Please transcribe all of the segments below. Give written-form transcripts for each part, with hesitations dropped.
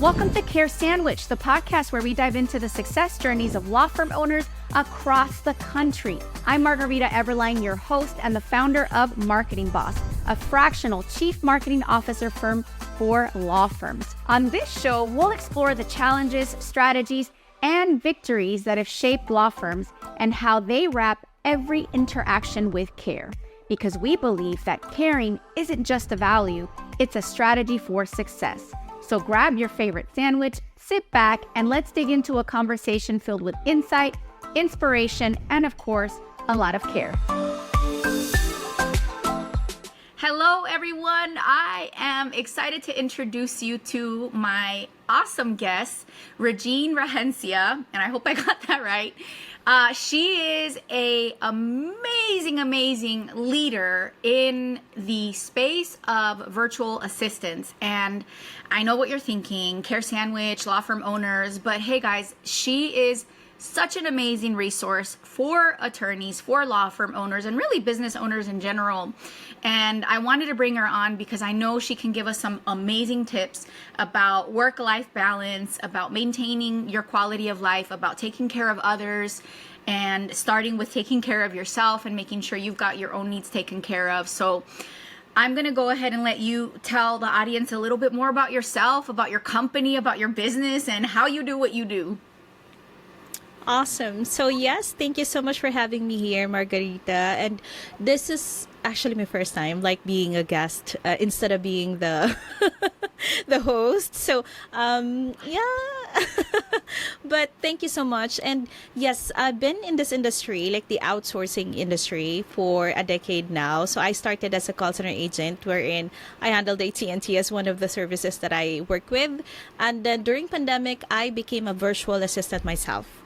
Welcome to Care Sandwich, the podcast where we dive into the success journeys of law firm owners across the country. I'm Margarita Everline, your host and the founder of Marketing Boss, a fractional chief marketing officer firm for law firms. On this show, we'll explore the challenges, strategies, and victories that have shaped law firms and how they wrap every interaction with care. Because we believe that caring isn't just a value, it's a strategy for success. So grab your favorite sandwich, sit back, and let's dig into a conversation filled with insight, inspiration, and of course, a lot of care. Hello, everyone. I am excited to introduce you to my awesome guest, Regine Regencia, and I hope I got that right. She is a amazing leader in the space of virtual assistants. And I know what you're thinking, Care Sandwich, law firm owners, but hey guys, she is such an amazing resource for attorneys, for law firm owners, and really business owners in general. And I wanted to bring her on because I know she can give us some amazing tips about work-life balance, about maintaining your quality of life, about taking care of others, and starting with taking care of yourself and making sure you've got your own needs taken care of. So I'm going to go ahead and let you tell the audience a little bit more about yourself, about your company, about your business, and how you do what you do. Awesome. So yes, thank you so much for having me here, Margarita. And this is actually my first time like being a guest instead of being the the host. So yeah. But thank you so much. And yes, I've been in this industry, like the outsourcing industry, for a decade now. So I started as a call center agent wherein I handled AT&T as one of the services that I work with. And then during pandemic, I became a virtual assistant myself.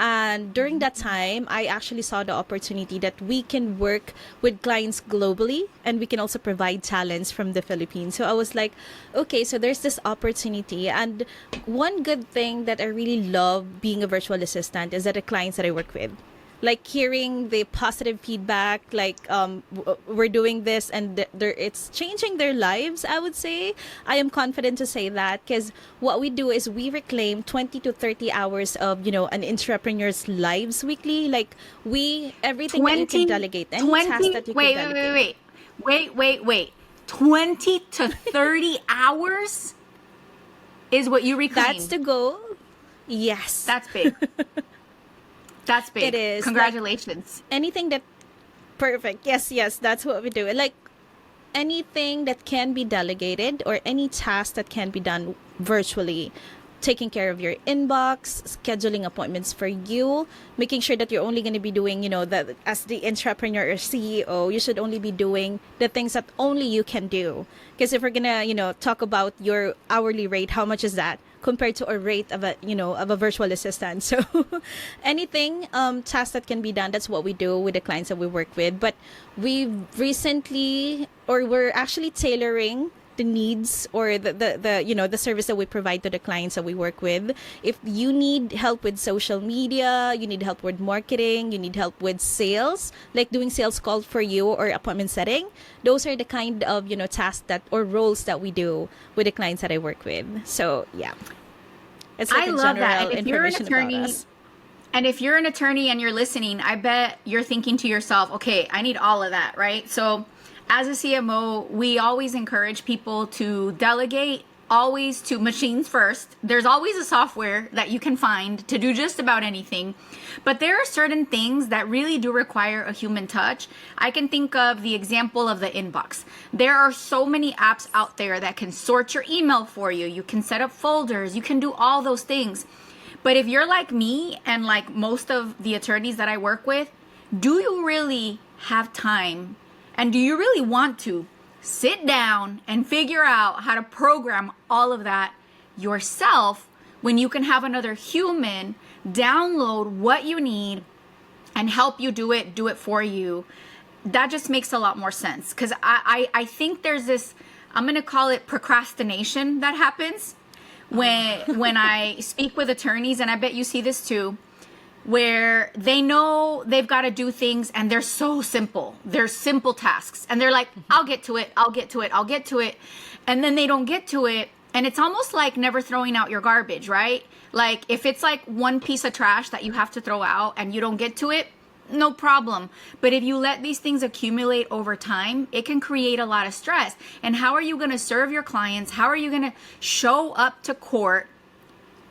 And during that time, I actually saw the opportunity that we can work with clients globally and we can also provide talents from the Philippines. So I was like, okay, so there's this opportunity. And one good thing that I really love being a virtual assistant is that the clients that I work with, like hearing the positive feedback, like we're doing this and it's changing their lives, I would say. I am confident to say that because what we do is we reclaim 20 to 30 hours of, an entrepreneur's lives weekly. Like everything that you can delegate, any task that you can delegate. Wait. 20 to 30 hours is what you reclaim. That's the goal. Yes. That's big. That's big. It is. Congratulations. Like, anything that... Perfect. Yes. That's what we do. Like, anything that can be delegated or any task that can be done virtually. Taking care of your inbox, scheduling appointments for you, making sure that you're only going to be doing, as the entrepreneur or CEO, you should only be doing the things that only you can do. Because if we're going to, talk about your hourly rate, how much is that compared to a rate of a virtual assistant? So anything, tasks that can be done, that's what we do with the clients that we work with. But we're actually tailoring the needs or the service that we provide to the clients that we work with. If you need help with social media, you need help with marketing, you need help with sales, like doing sales calls for you or appointment setting, those are the kind of tasks or roles that we do with the clients that I work with. So yeah, it's like I a love general that. And if you're an attorney, about us. And if you're an attorney and you're listening, I bet you're thinking to yourself, okay, I need all of that, right? So as a CMO, we always encourage people to delegate, always to machines first. There's always a software that you can find to do just about anything. But there are certain things that really do require a human touch. I can think of the example of the inbox. There are so many apps out there that can sort your email for you. You can set up folders. You can do all those things. But if you're like me and like most of the attorneys that I work with, do you really have time? And do you really want to sit down and figure out how to program all of that yourself when you can have another human download what you need and help you do it for you? That just makes a lot more sense. Because I think there's this, I'm going to call it procrastination that happens when I speak with attorneys, and I bet you see this too, where they know they've got to do things and they're so simple. They're simple tasks. And they're like, I'll get to it. And then they don't get to it. And it's almost like never throwing out your garbage, right? Like if it's like one piece of trash that you have to throw out and you don't get to it, no problem. But if you let these things accumulate over time, it can create a lot of stress. And how are you going to serve your clients? How are you going to show up to court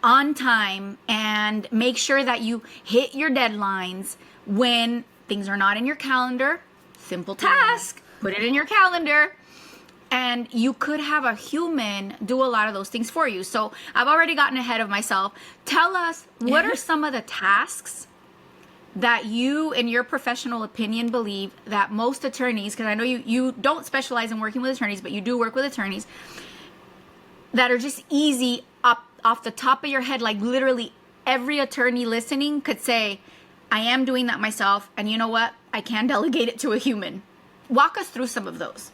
on time and make sure that you hit your deadlines when things are not in your calendar? Simple task. Put it in your calendar. And you could have a human do a lot of those things for you. So I've already gotten ahead of myself. Tell us, what are some of the tasks that you, in your professional opinion, believe that most attorneys, because I know you don't specialize in working with attorneys, but you do work with attorneys, that are just easy up off the top of your head, like literally every attorney listening could say, I am doing that myself, and you know what? I can delegate it to a human. Walk us through some of those.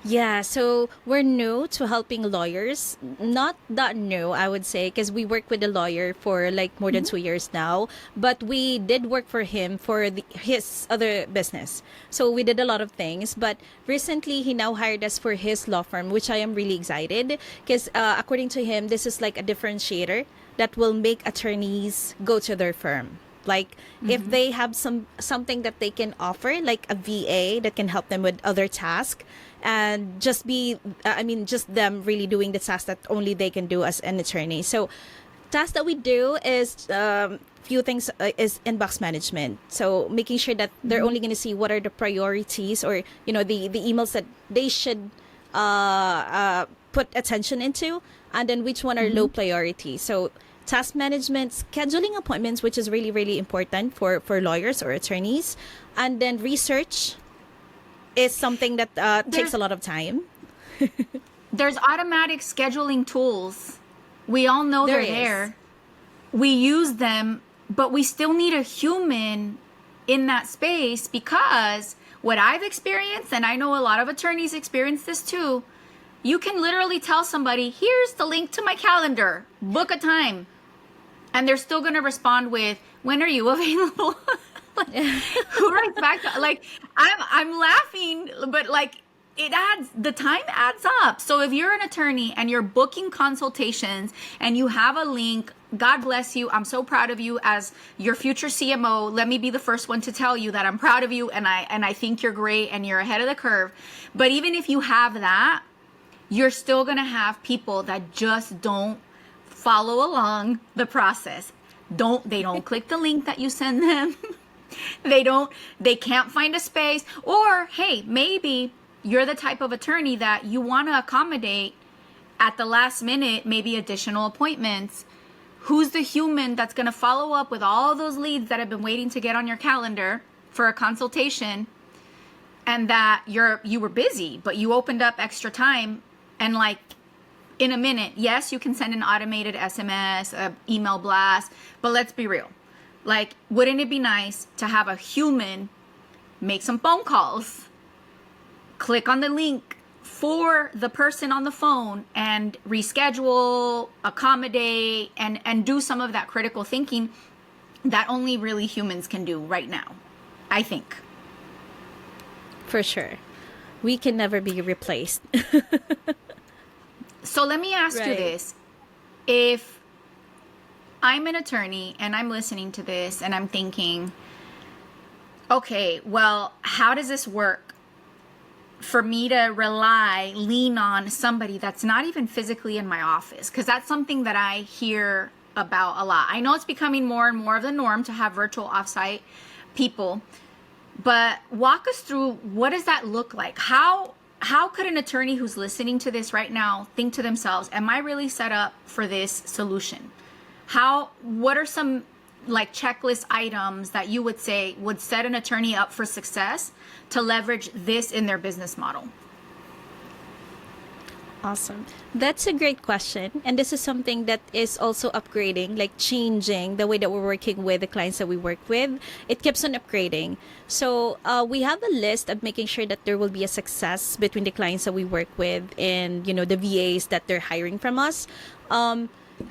Yeah, so we're new to helping lawyers. Not that new, I would say, because we work with a lawyer for like more than 2 years now. But we did work for him for his other business. So we did a lot of things. But recently, he now hired us for his law firm, which I am really excited because according to him, this is like a differentiator that will make attorneys go to their firm. Like if they have something that they can offer, like a VA that can help them with other tasks, and just just them really doing the tasks that only they can do as an attorney. So tasks that we do is few things is inbox management. So making sure that they're only going to see what are the priorities, or the emails that they should put attention into, and then which one are low priority. So task management, scheduling appointments, which is really, really important for lawyers or attorneys. And then research is something that takes a lot of time. There's automatic scheduling tools. We all know they're there. We use them, but we still need a human in that space, because what I've experienced, and I know a lot of attorneys experience this too, you can literally tell somebody, here's the link to my calendar, book a time. And they're still going to respond with, when are you available? Like, who writes back? Like, I'm laughing, but like the time adds up. So if you're an attorney and you're booking consultations and you have a link, God bless you. I'm so proud of you as your future CMO. Let me be the first one to tell you that I'm proud of you, and I think you're great and you're ahead of the curve. But even if you have that, you're still going to have people that just don't follow along the process. They don't click the link that you send them. They can't find a space. Or, hey, maybe you're the type of attorney that you want to accommodate at the last minute, maybe additional appointments. Who's the human that's going to follow up with all those leads that have been waiting to get on your calendar for a consultation, and that you were busy, but you opened up extra time, and like in a minute, yes, you can send an automated SMS, email blast, but let's be real. Like, wouldn't it be nice to have a human make some phone calls, click on the link for the person on the phone, and reschedule, accommodate, and do some of that critical thinking that only really humans can do right now, I think. For sure. We can never be replaced. So let me ask you this. If I'm an attorney and I'm listening to this and I'm thinking, okay, well, how does this work for me to lean on somebody that's not even physically in my office? Because that's something that I hear about a lot. I know it's becoming more and more of the norm to have virtual offsite people, but walk us through, what does that look like? How could an attorney who's listening to this right now think to themselves, am I really set up for this solution? What are some like checklist items that you would say would set an attorney up for success to leverage this in their business model? Awesome. That's a great question. And this is something that is also upgrading, like changing the way that we're working with the clients that we work with. It keeps on upgrading. So we have a list of making sure that there will be a success between the clients that we work with and, the VAs that they're hiring from us.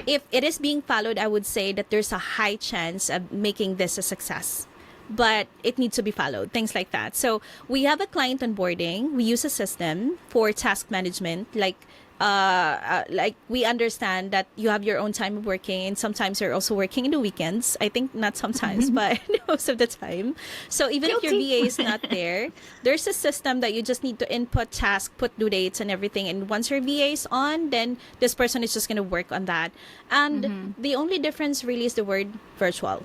If it is being followed, I would say that there's a high chance of making this a success. But it needs to be followed, things like that. So we have a client onboarding. We use a system for task management, like like we understand that you have your own time of working, and sometimes you're also working in the weekends. I think not sometimes, but most of the time. So even if your Guilty. VA is not there, there's a system that you just need to input task, put due dates and everything. And once your VA is on, then this person is just going to work on that. And the only difference really is the word virtual.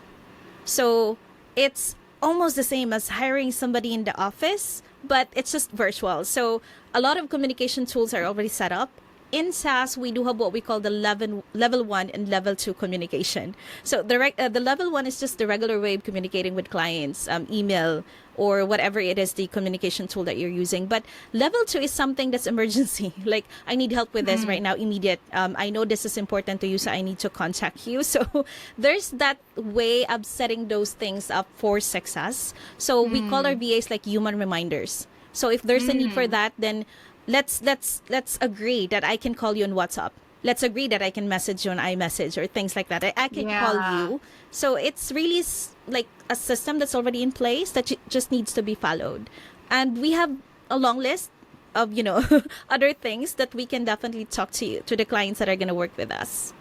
So it's almost the same as hiring somebody in the office, but it's just virtual. So a lot of communication tools are already set up. In SaaS, we do have what we call the level 1 and level 2 communication. So the level 1 is just the regular way of communicating with clients, email or whatever it is, the communication tool that you're using. But level 2 is something that's emergency. Like, I need help with this right now, immediate. I know this is important to you, so I need to contact you. So there's that way of setting those things up for success. So we call our VAs like human reminders. So if there's a need for that, then let's agree that I can call you on WhatsApp. Let's agree that I can message you on iMessage or things like that. I can call you. So it's really like a system that's already in place that just needs to be followed. And we have a long list of, other things that we can definitely talk to the clients that are going to work with us.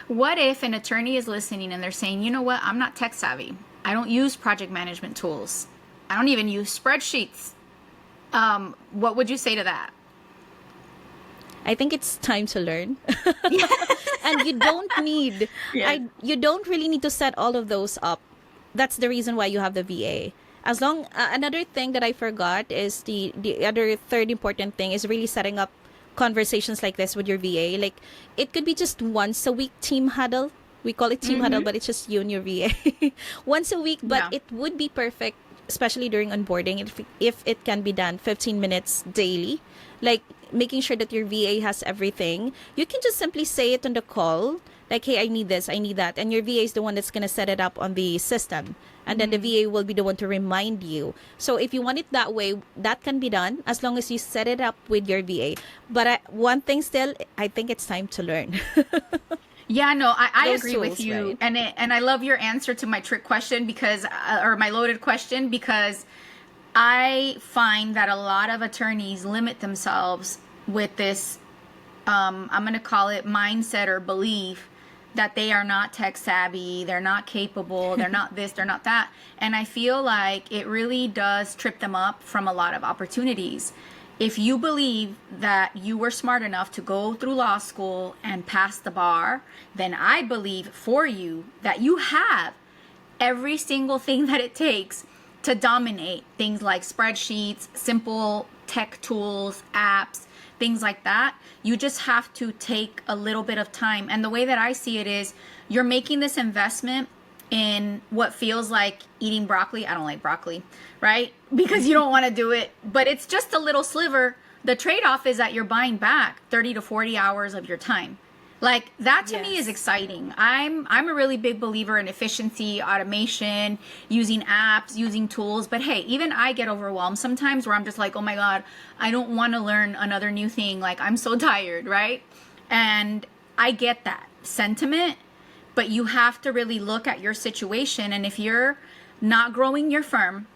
What if an attorney is listening and they're saying, you know what, I'm not tech savvy. I don't use project management tools. I don't even use spreadsheets. What would you say to that? I think it's time to learn. And you don't need, you don't really need to set all of those up. That's the reason why you have the VA. Another thing that I forgot is the other third important thing is really setting up conversations like this with your VA. Like, it could be just once a week team huddle. We call it team huddle, but it's just you and your VA. Once a week, but it would be perfect, especially during onboarding, if it can be done 15 minutes daily, like making sure that your VA has everything. You can just simply say it on the call, like, hey, I need this, I need that. And your VA is the one that's going to set it up on the system. And then the VA will be the one to remind you. So if you want it that way, that can be done as long as you set it up with your VA. But one thing still, I think it's time to learn. Yeah, no, I Those agree tools, with you. right? And I love your answer to my trick question or my loaded question, because I find that a lot of attorneys limit themselves with this, I'm going to call it mindset or belief that they are not tech savvy, they're not capable, they're not this, they're not that. And I feel like it really does trip them up from a lot of opportunities. If you believe that you were smart enough to go through law school and pass the bar, then I believe for you that you have every single thing that it takes to dominate things like spreadsheets, simple tech tools, apps, things like that. You just have to take a little bit of time. And the way that I see it is you're making this investment in what feels like eating broccoli. I don't like broccoli, right? Because you don't want to do it, but it's just a little sliver. The trade-off is that you're buying back 30 to 40 hours of your time. Like, that to me is exciting. I'm a really big believer in efficiency, automation, using apps, using tools. But hey, even I get overwhelmed sometimes where I'm just like, oh my God, I don't want to learn another new thing. Like, I'm so tired, right? And I get that sentiment, but you have to really look at your situation. And if you're not growing your firm,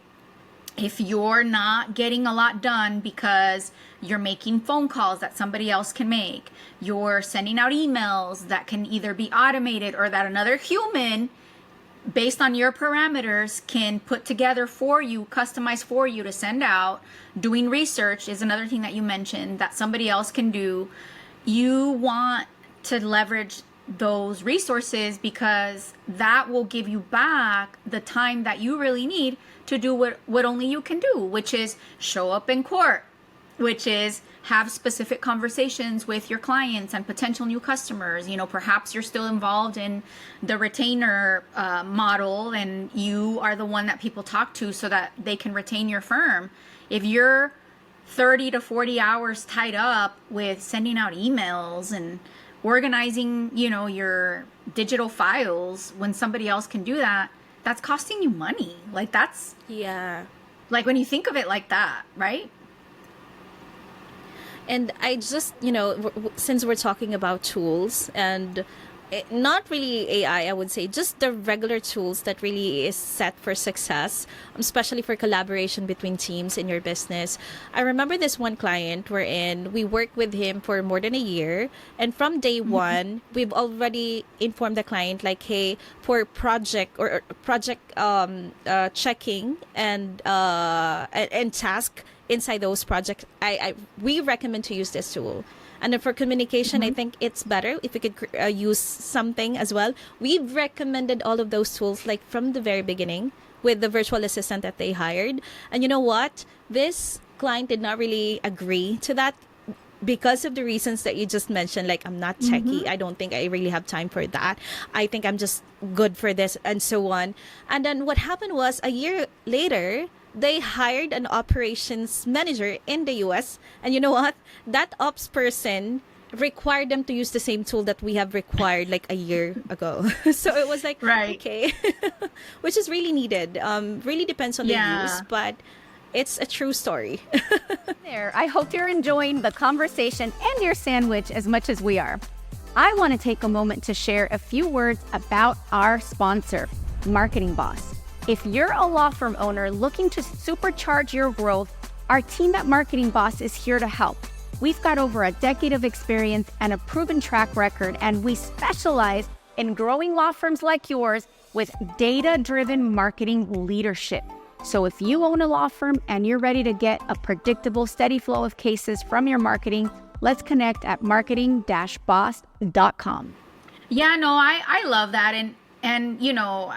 if you're not getting a lot done because you're making phone calls that somebody else can make, you're sending out emails that can either be automated or that another human, based on your parameters, can put together for you, customize for you to send out. Doing research is another thing that you mentioned that somebody else can do. You want to leverage those resources because that will give you back the time that you really need to do what only you can do, which is show up in court, which is have specific conversations with your clients and potential new customers. Perhaps you're still involved in the retainer model and you are the one that people talk to so that they can retain your firm. If you're 30 to 40 hours tied up with sending out emails and organizing, your digital files when somebody else can do that, that's costing you money. Like, that's, like, when you think of it like that, right? And I just, since we're talking about tools and not really AI, I would say, just the regular tools that really is set for success, especially for collaboration between teams in your business. I remember this one client wherein we worked with him for more than a year. And from day one, we've already informed the client, like, hey, for project or project checking and task inside those projects, we recommend to use this tool. And then for communication, I think it's better if you could use something as well. We've recommended all of those tools like from the very beginning with the virtual assistant that they hired. And you know what? This client did not really agree to that because of the reasons that you just mentioned. Like, I'm not techie. I don't think I really have time for that. I think I'm just good for this and so on. And then what happened was a year later, they hired an operations manager in the US. And you know what? That ops person required them to use the same tool that we have required like a year ago. So it was like, Right. okay, which is really needed. Really depends on the use, but it's a true story. There, I hope you're enjoying the conversation and your sandwich as much as we are. I want to take a moment to share a few words about our sponsor, Marketing Boss. If you're a law firm owner looking to supercharge your growth, our team at Marketing Boss is here to help. We've got over a decade of experience and a proven track record, and we specialize in growing law firms like yours with data-driven marketing leadership. So if you own a law firm and you're ready to get a predictable, steady flow of cases from your marketing, let's connect at marketing-boss.com. Yeah, no, I love that. And you know,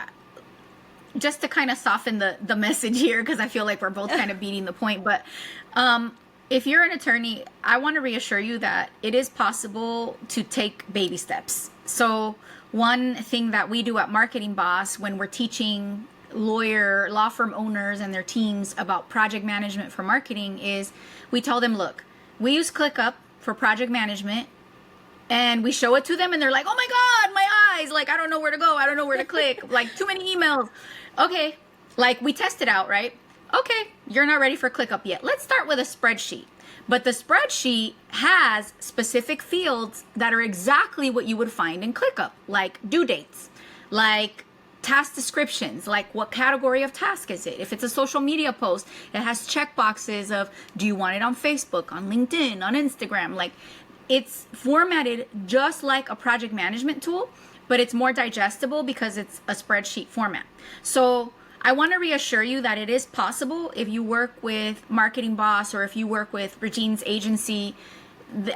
just to kind of soften the message here, because I feel like we're both kind of beating the point, but if you're an attorney, I want to reassure you that it is possible to take baby steps. So one thing that we do at Marketing Boss when we're teaching law firm owners and their teams about project management for marketing is we tell them, look, we use ClickUp for project management, and we show it to them and they're like, oh my God, my eyes, like, I don't know where to go. I don't know where to click, like too many emails. Okay. Like, we test it out, right? Okay. You're not ready for ClickUp yet. Let's start with a spreadsheet. But the spreadsheet has specific fields that are exactly what you would find in ClickUp, like due dates, like task descriptions, like what category of task is it? If it's a social media post, it has check boxes of, do you want it on Facebook, on LinkedIn, on Instagram? Like, it's formatted just like a project management tool, but it's more digestible because it's a spreadsheet format. So I want to reassure you that it is possible if you work with Marketing Boss or if you work with Regine's agency.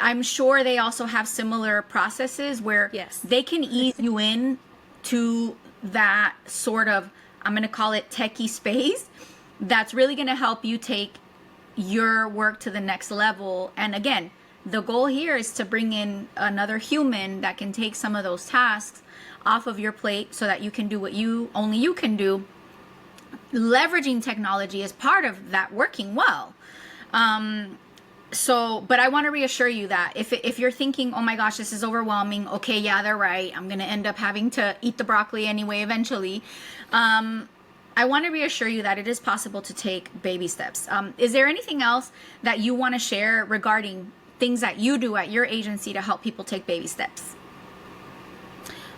I'm sure they also have similar processes where they can ease you in to that sort of, I'm going to call it techie space, that's really going to help you take your work to the next level. And again, the goal here is to bring in another human that can take some of those tasks off of your plate so that you can do what only you can do. Leveraging technology is part of that working well. But I want to reassure you that if you're thinking, oh my gosh, this is overwhelming. Okay, yeah, they're right. I'm going to end up having to eat the broccoli anyway eventually. I want to reassure you that it is possible to take baby steps. Is there anything else that you want to share regarding things that you do at your agency to help people take baby steps?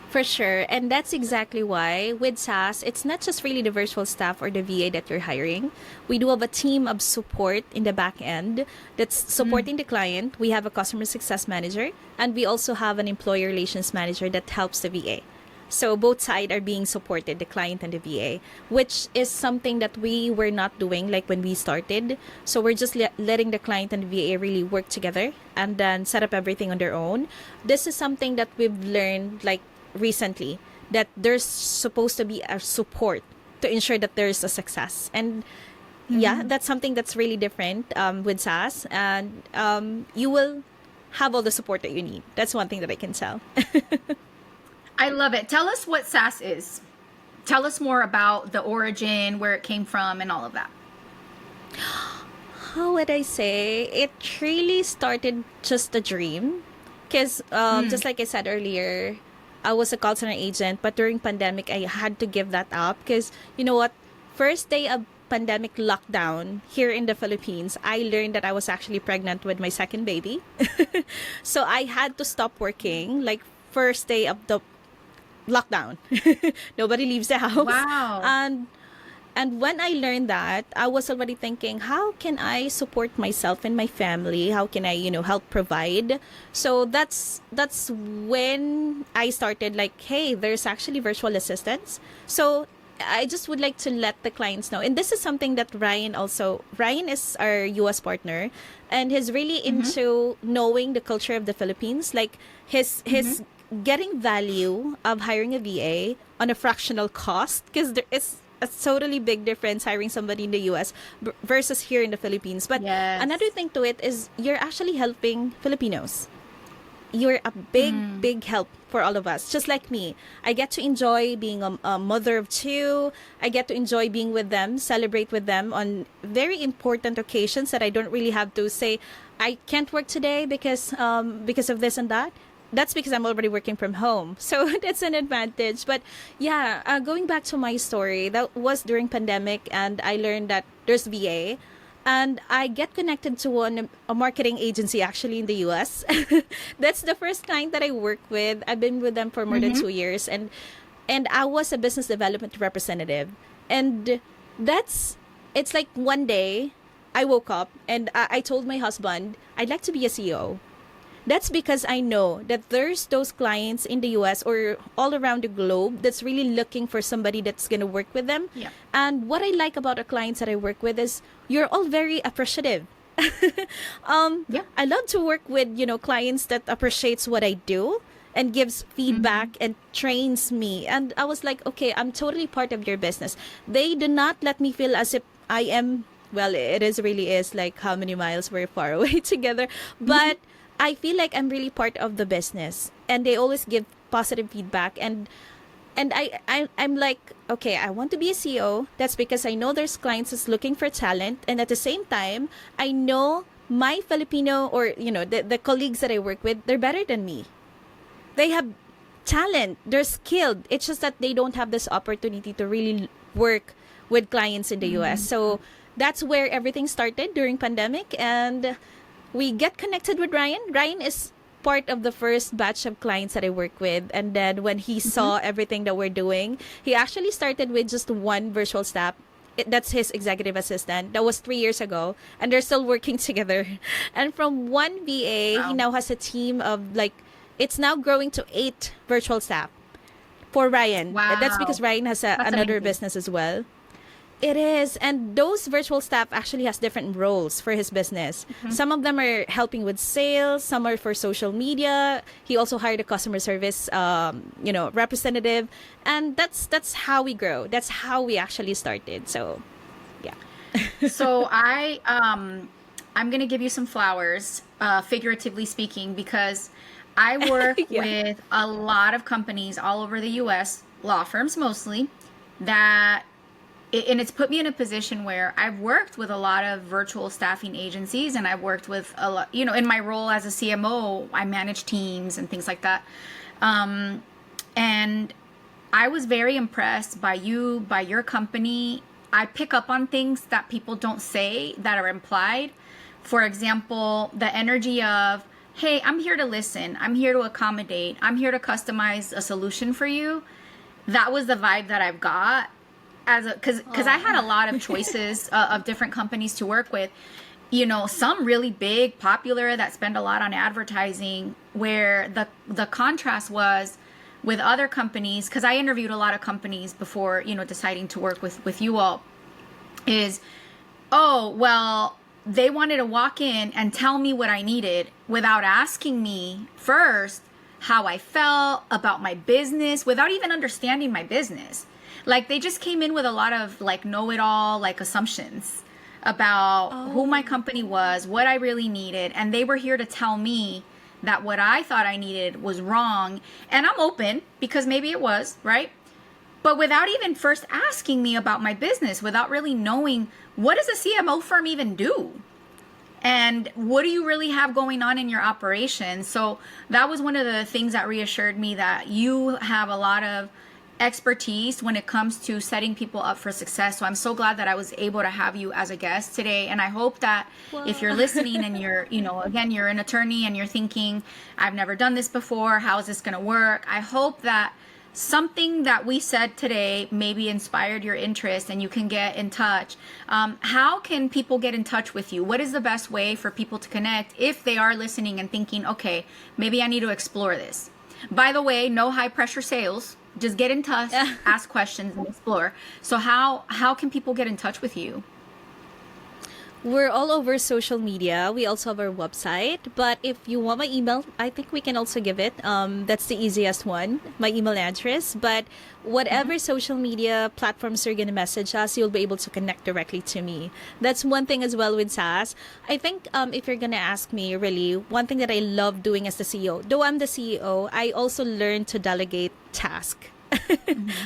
For sure. And that's exactly why with SaaS, it's not just really the virtual staff or the VA that you're hiring. We do have a team of support in the back end that's supporting the client. We have a customer success manager, and we also have an employee relations manager that helps the VA. So both sides are being supported, the client and the VA, which is something that we were not doing like when we started. So we're just letting the client and the VA really work together and then set up everything on their own. This is something that we've learned like recently, that there's supposed to be a support to ensure that there's a success. And yeah, that's something that's really different with SaaS, and you will have all the support that you need. That's one thing that I can tell. I love it. Tell us what SaaS is. Tell us more about the origin, where it came from, and all of that. How would I say? It really started just a dream. Because just like I said earlier, I was a call center agent, but during pandemic, I had to give that up. Because, you know what? First day of pandemic lockdown here in the Philippines, I learned that I was actually pregnant with my second baby. So I had to stop working, like, first day of the lockdown. Nobody leaves the house. Wow. And when I learned that, I was already thinking, how can I support myself and my family? How can I, help provide? So that's when I started like, hey, there's actually virtual assistants. So I just would like to let the clients know. And this is something that Ryan is our US partner, and he's really into knowing the culture of the Philippines. Like his getting value of hiring a VA on a fractional cost, because there is a totally big difference hiring somebody in the US versus here in the Philippines. But Yes. another thing to it is you're actually helping Filipinos. You're a big help for all of us. Just like me, I get to enjoy being a mother of two. I get to enjoy being with them, celebrate with them on very important occasions that I don't really have to say, I can't work today because of this and that. That's because I'm already working from home. So that's an advantage. But yeah, going back to my story, that was during pandemic, and I learned that there's VA. And I get connected to a marketing agency actually in the US. That's the first client that I work with. I've been with them for more than 2 years. And I was a business development representative. And it's like one day I woke up and I told my husband, I'd like to be a CEO. That's because I know that there's those clients in the US or all around the globe that's really looking for somebody that's going to work with them. Yeah. And what I like about the clients that I work with is you're all very appreciative. Yeah. I love to work with, clients that appreciates what I do and gives feedback and trains me. And I was like, okay, I'm totally part of your business. They do not let me feel as if I am, well, really is like how many miles we're far away together. But I feel like I'm really part of the business, and they always give positive feedback. And I'm like, okay, I want to be a CEO. That's because I know there's clients that's looking for talent, and at the same time, I know my Filipino or the colleagues that I work with, they're better than me. They have talent, they're skilled. It's just that they don't have this opportunity to really work with clients in the US. So that's where everything started during pandemic, and we get connected with Ryan. Ryan is part of the first batch of clients that I work with. And then when he saw everything that we're doing, he actually started with just one virtual staff. That's his executive assistant. That was 3 years ago. And they're still working together. And from one VA, he now has a team of it's now growing to 8 virtual staff for Ryan. Wow. That's because Ryan has another amazing. business as well. It is. And those virtual staff actually has different roles for his business. Some of them are helping with sales. Some are for social media. He also hired a customer service, representative. And that's how we grow. That's how we actually started. So, yeah. So I'm going to give you some flowers, figuratively speaking, because I work with a lot of companies all over the US, law firms mostly, and it's put me in a position where I've worked with a lot of virtual staffing agencies, and I've worked with a lot, in my role as a CMO, I manage teams and things like that. And I was very impressed by your company. I pick up on things that people don't say that are implied. For example, the energy of, hey, I'm here to listen. I'm here to accommodate. I'm here to customize a solution for you. That was the vibe that I've got. Because I had a lot of choices of different companies to work with, some really big, popular that spend a lot on advertising, where the contrast was with other companies, because I interviewed a lot of companies before, deciding to work with you all, is, oh, well, they wanted to walk in and tell me what I needed without asking me first how I felt about my business, without even understanding my business. Like, they just came in with a lot of know-it-all assumptions about who my company was, what I really needed, and they were here to tell me that what I thought I needed was wrong. And I'm open, because maybe it was, right? But without even first asking me about my business, without really knowing, what does a CMO firm even do? And what do you really have going on in your operation? So that was one of the things that reassured me that you have a lot of expertise when it comes to setting people up for success. So I'm so glad that I was able to have you as a guest today. And I hope that if you're listening and you're, again, you're an attorney and you're thinking, I've never done this before, how is this going to work? I hope that something that we said today maybe inspired your interest and you can get in touch, how can people get in touch with you? What is the best way for people to connect if they are listening and thinking, okay, maybe I need to explore this? By the way, no high pressure sales. Just get in touch, ask questions, and explore. So how can people get in touch with you? We're all over social media. We also have our website. But if you want my email, I think we can also give it. That's the easiest one, my email address. But whatever social media platforms you're going to message us, you'll be able to connect directly to me. That's one thing as well with SaaS. I think if you're going to ask me, really, one thing that I love doing as the CEO, though I'm the CEO, I also learned to delegate tasks.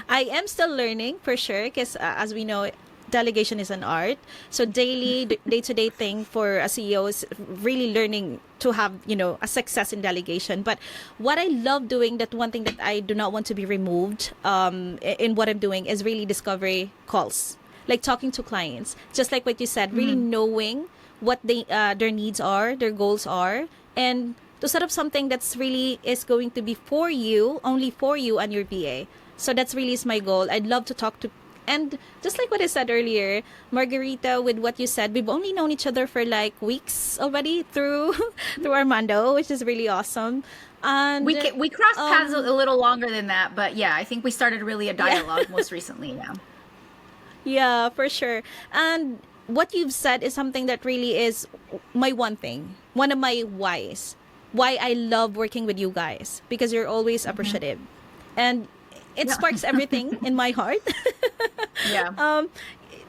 I am still learning for sure because as we know, delegation is an art. So day-to-day thing for a CEO is really learning to have, a success in delegation. But what I love doing, that one thing that I do not want to be removed in what I'm doing is really discovery calls, like talking to clients, just like what you said, really knowing what their needs are, their goals are, and to set up something that's really is going to be for you, only for you and your VA. So that's really is my goal. I'd love to talk to, and just like what I said earlier, Margarita, with what you said, we've only known each other for like weeks already through Armando, which is really awesome. And we crossed paths a little longer than that, but yeah, I think we started really a dialogue most recently. Yeah, for sure. And what you've said is something that really is my one thing, one of my whys, why I love working with you guys, because you're always appreciative. And it sparks everything in my heart.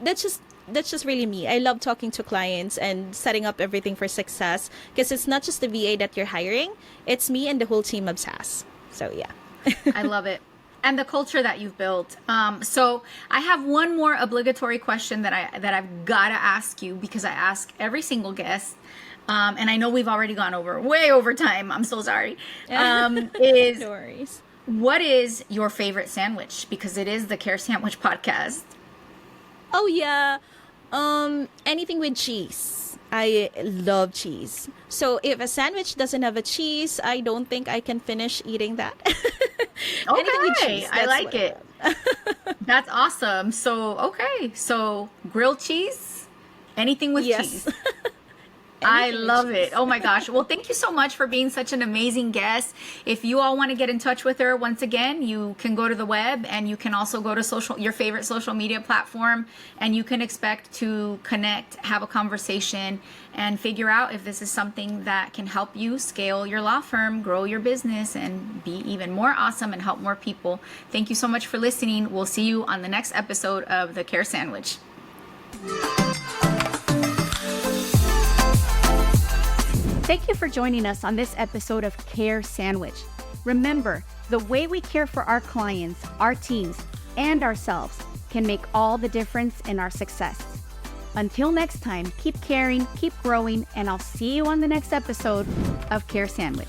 That's just really me. I love talking to clients and setting up everything for success, because it's not just the VA that you're hiring, it's me and the whole team of SaaS. So yeah. I love it. And the culture that you've built. So I have one more obligatory question that I've got to ask you, because I ask every single guest, and I know we've already gone way over time. I'm so sorry. No worries. What is your favorite sandwich? Because it is the Care Sandwich podcast. Oh yeah, anything with cheese. I love cheese. So if a sandwich doesn't have a cheese, I don't think I can finish eating that. Anything with cheese, I like it. That's awesome. So grilled cheese, anything with cheese. I love it. Oh my gosh. Well, thank you so much for being such an amazing guest. If you all want to get in touch with her, once again, you can go to the web, and you can also go to your favorite social media platform, and you can expect to connect, have a conversation, and figure out if this is something that can help you scale your law firm, grow your business, and be even more awesome and help more people. Thank you so much for listening. We'll see you on the next episode of The Care Sandwich. Thank you for joining us on this episode of Care Sandwich. Remember, the way we care for our clients, our teams, and ourselves can make all the difference in our success. Until next time, keep caring, keep growing, and I'll see you on the next episode of Care Sandwich.